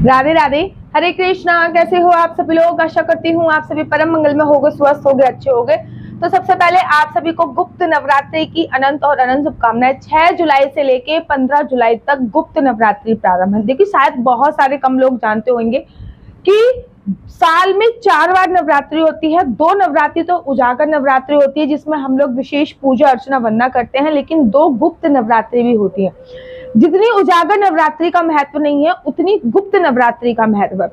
राधे राधे। हरे कृष्णा। कैसे हो आप सभी लोग? आशा करती हूँ आप सभी परम मंगल में होगे, स्वस्थ होगे, अच्छे होगे। तो सबसे पहले आप सभी को गुप्त नवरात्रि की अनंत और अनंत शुभकामनाएं। 6 जुलाई से लेके 15 जुलाई तक गुप्त नवरात्रि प्रारंभ है। देखिए, शायद बहुत सारे कम लोग जानते होंगे कि साल में 4 बार नवरात्रि होती है। 2 नवरात्रि तो उजागर नवरात्रि होती है जिसमें हम लोग विशेष पूजा अर्चना वंदना करते हैं, लेकिन 2 गुप्त नवरात्रि भी होती है। जितनी उजागर नवरात्रि का महत्व नहीं है, उतनी गुप्त नवरात्रि का महत्व है।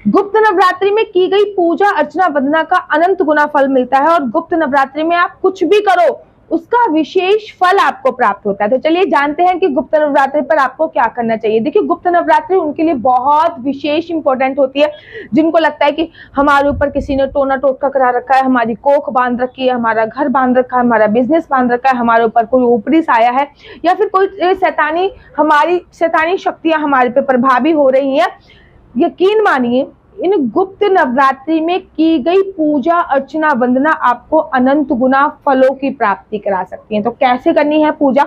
गुप्त नवरात्रि में की गई पूजा अर्चना वंदना का अनंत गुना फल मिलता है और गुप्त नवरात्रि में आप कुछ भी करो उसका विशेष फल आपको प्राप्त होता है। तो चलिए जानते हैं कि गुप्त नवरात्रि पर आपको क्या करना चाहिए। देखिए, गुप्त नवरात्रि उनके लिए बहुत विशेष इंपॉर्टेंट होती है जिनको लगता है कि हमारे ऊपर किसी ने टोना टोटका करा रखा है, हमारी कोख बांध रखी है, हमारा घर बांध रखा है, हमारा बिजनेस बांध रखा है, हमारे ऊपर कोई ऊपरी साया है, या फिर कोई शैतानी शक्तियां हमारे पे प्रभावी हो रही है। यकीन मानिए, इन गुप्त नवरात्रि में की गई पूजा अर्चना वंदना आपको अनंत गुना फलों की प्राप्ति करा सकती है। तो कैसे करनी है पूजा?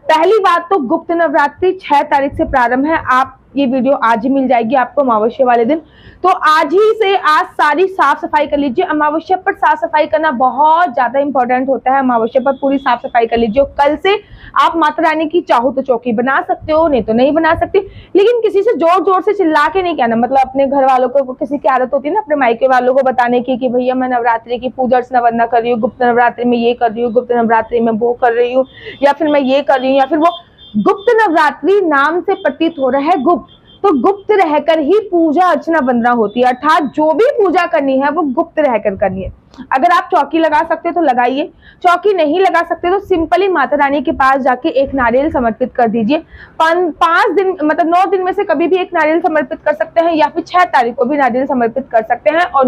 पहली बात तो गुप्त नवरात्रि 6 तारीख से प्रारंभ है। आप ये वीडियो आज ही मिल जाएगी आपको अमावस्या वाले दिन। तो आज सारी साफ सफाई कर लीजिए। अमावस्या पर साफ सफाई करना बहुत ज्यादा इंपॉर्टेंट होता है। अमावस्या पर पूरी साफ सफाई कर लीजिए। कल से आप माता रानी की चाहो तो चौकी बना सकते हो, नहीं तो नहीं बना सकते, लेकिन किसी से जोर जोर से चिल्ला के नहीं कहना। मतलब अपने घर वालों को, किसी की आदत होती है ना अपने मायके वालों को बताने की कि भैया मैं नवरात्रि की पूजा अर्चना वंदना कर रही हूँ, गुप्त नवरात्रि में ये कर रही हूँ, गुप्त नवरात्रि में वो कर रही हूँ, या फिर मैं ये कर रही हूँ, या फिर वो गुप्त नवरात्रि नाम से प्रतीत हो रहा है गुप्त, तो गुप्त रहकर ही पूजा अर्चना वंदना होती है। अर्थात जो भी पूजा करनी है वो गुप्त रहकर करनी है। अगर आप चौकी लगा सकते तो लगाइए, चौकी नहीं लगा सकते तो सिंपली माता रानी के पास जाके एक नारियल समर्पित कर दीजिए। 5 दिन मतलब 9 दिन में से कभी भी एक नारियल समर्पित कर सकते हैं, या फिर 6 तारीख को भी नारियल समर्पित कर सकते हैं, और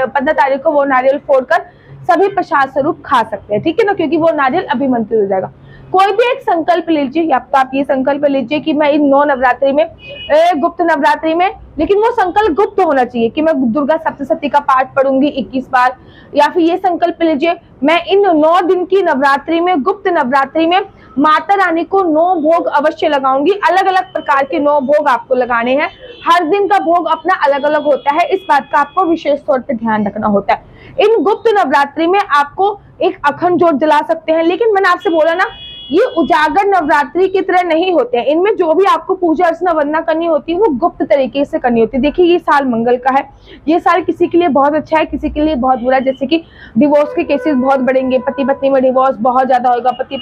15 तारीख को वो नारियल फोड़कर सभी प्रसाद स्वरूप खा सकते हैं। ठीक है ना, क्योंकि वो नारियल अभिमंत्रित हो जाएगा। कोई भी एक संकल्प लीजिए, या तो आप ये संकल्प लीजिए कि मैं इन 9 नवरात्रि में, गुप्त नवरात्रि में, लेकिन वो संकल्प गुप्त होना चाहिए कि मैं दुर्गा सप्तशती का पाठ पढ़ूंगी 21 बार। या फिर ये संकल्प लीजिए मैं इन 9 दिन की नवरात्रि में, गुप्त नवरात्रि में माता रानी को 9 भोग अवश्य लगाऊंगी। अलग अलग प्रकार के 9 भोग आपको लगाने हैं। हर दिन का भोग अपना अलग अलग होता है, इस बात का आपको विशेष तौर पर ध्यान रखना होता है। इन गुप्त नवरात्रि में आपको एक अखंड ज्योत जला सकते हैं, लेकिन मैंने आपसे बोला ना, ये उजागर नवरात्रि की तरह नहीं होते हैं। इनमें जो भी आपको पूजा अर्चना वंदना करनी होती है वो गुप्त तरीके से करनी होती है। देखिए, ये साल मंगल का है, ये साल किसी के लिए बहुत अच्छा है, किसी के लिए बहुत बुरा। जैसे कि डिवोर्स के केसेस बहुत बढ़ेंगे, पति पत्नी में डिवोर्स बहुत ज्यादा होगा, पति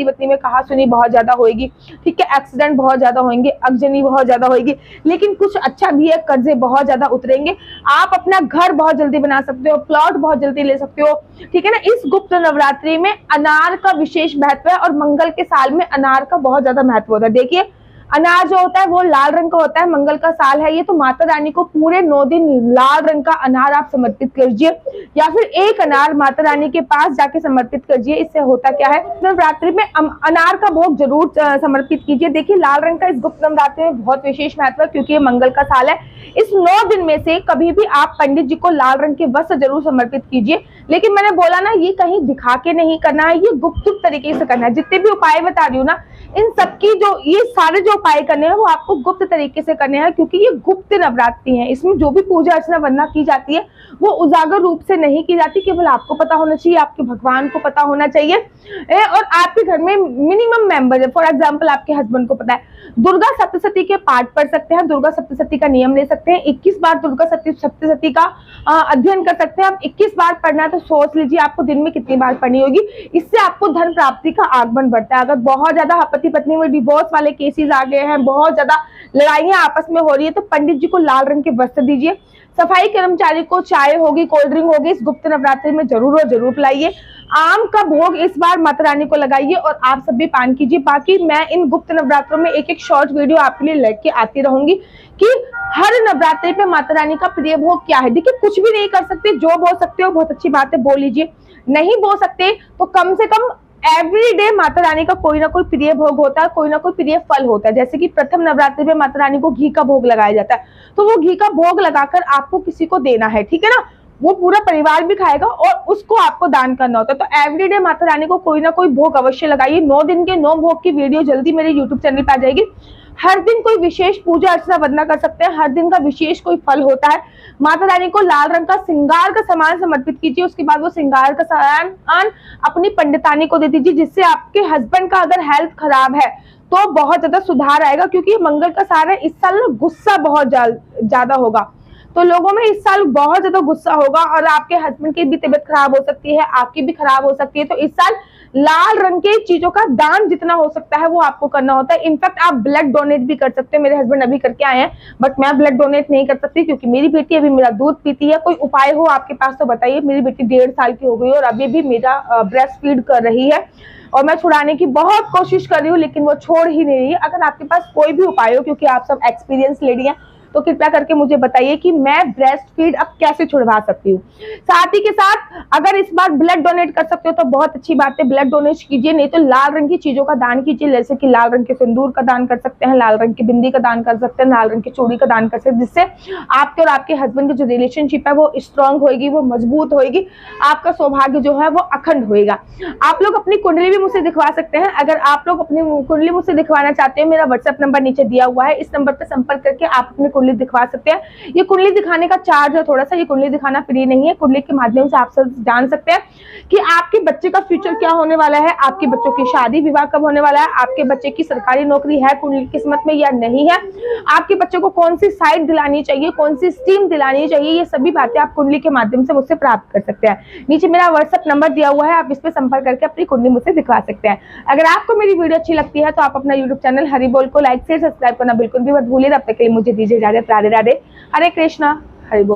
पत्नी में कहासुनी बहुत ज्यादा होगी, ठीक है, एक्सीडेंट बहुत ज्यादा होंगे, अगजनी बहुत ज्यादा होगी। लेकिन कुछ अच्छा भी है, कर्जे बहुत ज्यादा उतरेंगे, आप अपना घर बहुत जल्दी बना सकते हो, प्लॉट बहुत जल्दी ले सकते हो, ठीक है ना। इस गुप्त नवरात्रि में अनार का विशेष महत्व है, और मंगल के साल में अनार का बहुत ज्यादा महत्व होता है। देखिए, अनार जो होता है वो लाल रंग का होता है, मंगल का साल है ये, तो माता रानी को पूरे 9 दिन लाल रंग का अनार आप समर्पित कीजिए, या फिर एक अनार माता रानी के पास जाके समर्पित कीजिए। इससे होता क्या है, नवरात्रि में अनार का भोग जरूर समर्पित कीजिए। देखिए, लाल रंग का इस गुप्त नवरात्रि में बहुत विशेष महत्व है, क्योंकि ये मंगल का साल है। इस 9 दिन में से कभी भी आप पंडित जी को लाल रंग के वस्त्र जरूर समर्पित कीजिए, लेकिन मैंने बोला ना, ये कहीं दिखा के नहीं करना है, ये गुप्त तरीके से करना है। जितने भी उपाय बता रही हूँ ना, इन सबकी जो ये सारे जो उपाय करने हैं वो आपको गुप्त तरीके से करने हैं, क्योंकि ये गुप्त नवरात्रि है। इसमें जो भी पूजा अर्चना वंदना की जाती है वो उजागर रूप से नहीं की जाती। केवल आपको पता होना चाहिए, आपके भगवान को पता होना चाहिए, और आपके घर में मिनिमम मेंबर है। फॉर एग्जाम्पल, आपके हस्बैंड को पता है। दुर्गा सप्तशती के पाठ पढ़ सकते हैं, दुर्गा सप्तशती का नियम ले सकते हैं, 21 बार दुर्गा सप्तशती का अध्ययन कर सकते हैं। आप 21 बार पढ़ना है तो सोच लीजिए आपको दिन में कितनी बार पढ़नी होगी। इससे आपको धन प्राप्ति का आगमन बढ़ता है। अगर बहुत ज्यादा पति पत्नी में डिवोर्स वाले केसेस आ गए हैं, बहुत ज्यादा लड़ाइयां आपस में हो रही है, तो पंडित जी को लाल रंग के वस्त्र दीजिए। सफाई कर्मचारी को चाय होगी, कोल्ड ड्रिंक होगी, इस गुप्त नवरात्रि में जरूर और जरूर पिलाइए। आम का भोग इस बार माता रानी को लगाइए, और आप सब भी पान कीजिए। बाकी मैं इन गुप्त नवरात्रों में एक शॉर्ट वीडियो आपके लिए लेके आती रहूंगी कि हर नवरात्रि पे माता रानी का प्रिय भोग क्या है। देखिए, कुछ भी नहीं कर सकते, जो बोल सकते हो बहुत अच्छी बात है, बोल लीजिए। नहीं बोल सकते तो कम से come every day Mata Rani का कोई ना कोई प्रिय भोग होता है, कोई ना कोई प्रिय फल होता है। जैसे कि प्रथम नवरात्रि में माता रानी को घी का भोग लगाया जाता है, तो वो घी का भोग लगाकर आपको किसी को देना है, ठीक है ना। वो पूरा परिवार भी खाएगा और उसको आपको दान करना होता है। तो एवरीडे माता रानी को कोई ना कोई भोग अवश्य लगाइए। 9 दिन के 9 भोग की वीडियो जल्दी मेरे यूट्यूब चैनल पे आ जाएगी। हर दिन कोई विशेष पूजा अर्चना वंदना कर सकते हैं, हर दिन का विशेष कोई फल होता है। माता रानी को लाल रंग का श्रृंगार का सामान समर्पित कीजिए, उसके बाद वो श्रृंगार का सामान अपनी पंडितानी को दे दीजिए, जिससे आपके हस्बैंड का अगर हेल्थ खराब है तो बहुत ज्यादा सुधार आएगा, क्योंकि मंगल का सार है। इस साल गुस्सा बहुत ज्यादा होगा, तो लोगों में इस साल बहुत ज्यादा गुस्सा होगा और आपके हस्बैंड की भी तबीयत खराब हो सकती है, आपकी भी खराब हो सकती है। तो इस साल लाल रंग के चीजों का दान जितना हो सकता है वो आपको करना होता है। इनफैक्ट आप ब्लड डोनेट भी कर सकते हैं। मेरे हस्बैंड अभी करके आए हैं, बट मैं ब्लड डोनेट नहीं कर सकती क्योंकि मेरी बेटी अभी मेरा दूध पीती है। कोई उपाय हो आपके पास तो बताइए। मेरी बेटी 1.5 साल की हो गई और अभी भी मेरा ब्रेस्ट फीड कर रही है और मैं छुड़ाने की बहुत कोशिश कर रही हूँ, लेकिन वो छोड़ ही नहीं रही है। अगर आपके पास कोई भी उपाय हो, क्योंकि आप सब एक्सपीरियंस लेडी हैं, तो कृपया करके मुझे बताइए कि मैं ब्रेस्ट फीड अब कैसे छुड़वा सकती हूँ। साथ ही के साथ अगर इस बार ब्लड डोनेट कर सकते हो तो बहुत अच्छी बात है, ब्लड डोनेट कीजिए। नहीं तो लाल रंग की चीजों का दान कीजिए, जैसे कि लाल रंग के सिंदूर का दान कर सकते हैं, लाल रंग की बिंदी का दान कर सकते हैं, लाल रंग की चूड़ी का दान कर सकते हैं, जिससे आपके और आपके हस्बैंड की जो रिलेशनशिप है वो स्ट्रांग होगी, वो मजबूत होगी, आपका सौभाग्य जो है वो अखंड होएगा। आप लोग अपनी कुंडली भी मुझसे दिखवा सकते हैं। अगर आप लोग अपनी कुंडली मुझसे दिखवाना चाहते हैं, मेरा व्हाट्सएप नंबर नीचे दिया हुआ है, इस नंबर पर संपर्क करके आप अपनी कुंडली दिखवा सकते हैं। ये कुंडली दिखाने का चार्ज है थोड़ा सा, ये कुंडली दिखाना फ्री नहीं है। कुंडली के माध्यम से आप सब जान सकते हैं कि आपके बच्चे का फ्यूचर क्या होने वाला है, आपके बच्चों की शादी विवाह कब होने वाला है, आपके बच्चे की सरकारी नौकरी है कुंडली किस्मत में या नहीं है, आपके बच्चों को कौन सी साइड दिलानी चाहिए, कौन सी स्ट्रीम दिलानी चाहिए, ये सभी बातें आप कुंडली के माध्यम से मुझसे प्राप्त कर सकते हैं। नीचे मेरा व्हाट्सएप नंबर दिया हुआ है, आप इस पर संपर्क करके अपनी कुंडली मुझसे दिखवा सकते हैं। अगर आपको मेरी वीडियो अच्छी लगती है तो आप अपना यूट्यूब चैनल हरि बोल को लाइक शेयर सब्सक्राइब करना बिल्कुल भी मत भूलिए। तब तक के लिए मुझे दीजिए इजाजत। राधे राधे, हरे कृष्णा, हरि बोल।